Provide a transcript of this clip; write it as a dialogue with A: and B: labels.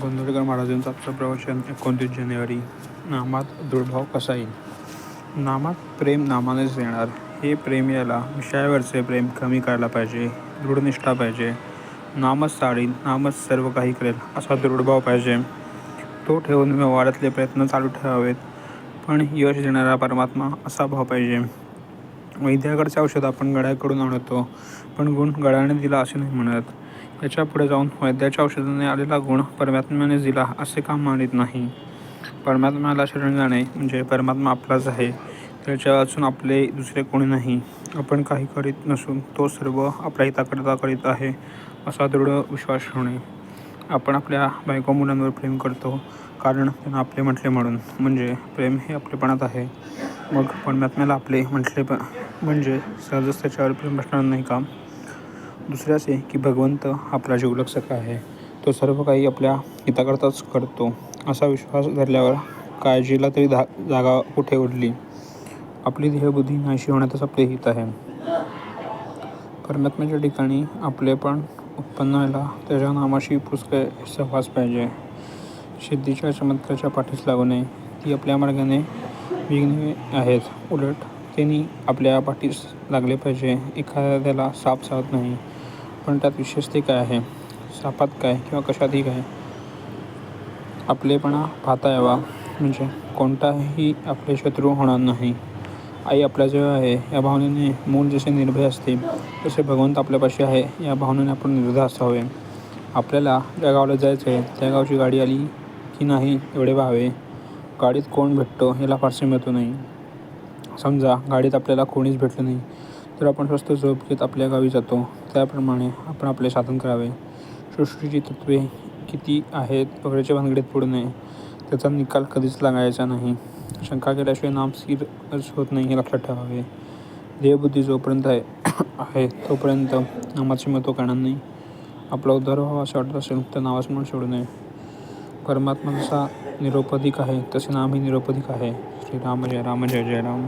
A: गोंधळकर महाराजांचं आजचं प्रवचन 29 जानेवारी. नामात दृढभाव कसा येईल? नामात प्रेम नामानेच येणार. हे प्रेम यायला विषयावरचे प्रेम कमी करायला पाहिजे. दृढनिष्ठा पाहिजे. नामच साडील, नामच सर्व काही करेल असा दृढभाव पाहिजे. तो ठेवून व्यवहारातले प्रयत्न चालू ठेवावेत, पण यश देणारा परमात्मा असा भाव पाहिजे. वैद्याकडचे औषध आपण गड्याकडून आणतो, पण गुण गड्याने दिला असे नाही म्हणत. याच्या पुढे जाऊन वैद्याच्या औषधाने आलेला गुण परमात्म्यानेच दिला असे काम मानित नाही. परमात्म्याला शरण जाणे म्हणजे परमात्मा आपलाच आहे. त्याच्या वाचून आपले दुसरे कोणी नाही. आपण काही करीत नसून तो सर्व आपल्या हिताकरता करीत आहे असा दृढ विश्वास ठेवणे. आपण आपल्या बायको मुलांवर प्रेम करतो कारण त्यांना आपले म्हटले म्हणून, म्हणजे प्रेम हे आपलेपणात आहे. मग परमात्म्याला आपले म्हटले म्हणजे सहजच त्याच्यावर प्रेम बसणार नाही का? दुसरे असे की भगवंत आपला जीवलग सखा आहे. तो सर्व काही आपल्या हिताकरताच करतो असा विश्वास धरल्यावर काळजीला तरी जागा कुठे उरली? आपली देहबुद्धी नाहीशी होण्यातच आपले हित आहे. परमात्म्याच्या ठिकाणी आपलेपण उत्पन्न व्हायला त्याच्या नामाशी पुष्कळ सहवास पाहिजे. सिद्धीच्या चमत्काराच्या पाठीस लागू नये. ती आपल्या मार्गाने विघ्ने आहेत. उलट त्यांनी आपल्या पाठीस लागले पाहिजे. एखाद्याला साप चावत नाही, पण त्यात विशेष ते काय आहे? सापात काय किंवा कशातही काय? आपलेपणा पाहता यावा, म्हणजे कोणताही आपले शत्रू होणार नाही. आई आपल्याजवळ आहे या भावनेने मूल जसे निर्भय असते, तसे भगवंत आपल्यापाशी आहे या भावनेने आपण निर्धार असावे. आपल्याला ज्या गावाला जायचं आहे त्या गावची गाडी आली की नाही एवढे पाहावे. गाडीत कोण भेटतो याला फारसे महत्त्व नाही. समजा गाडीत आपल्याला कोणीच भेटलं नाही तर आपण स्वस्त झोप घेत आपल्या गावी जातो. त्याप्रमाणे आपण आपले साधन करावे. सृष्टीची तत्त्वे किती आहेत वगैरेच्या भानगडीत पडू नये. त्याचा निकाल कधीच लागायचा नाही. शंका केल्याशिवाय नाम स्थिरच होत नाही हे लक्षात ठेवावे. देहबुद्धी जोपर्यंत आहे तोपर्यंत नामाचे महत्त्व कळणार नाही. आपला उद्धार व्हावा असे वाटत असेल तर नावाच म्हणून सोडू नये. परमात्मा जसा निरुपधिक आहे तसे नामही निरुपधिक आहे. श्रीराम जय राम जय जय राम.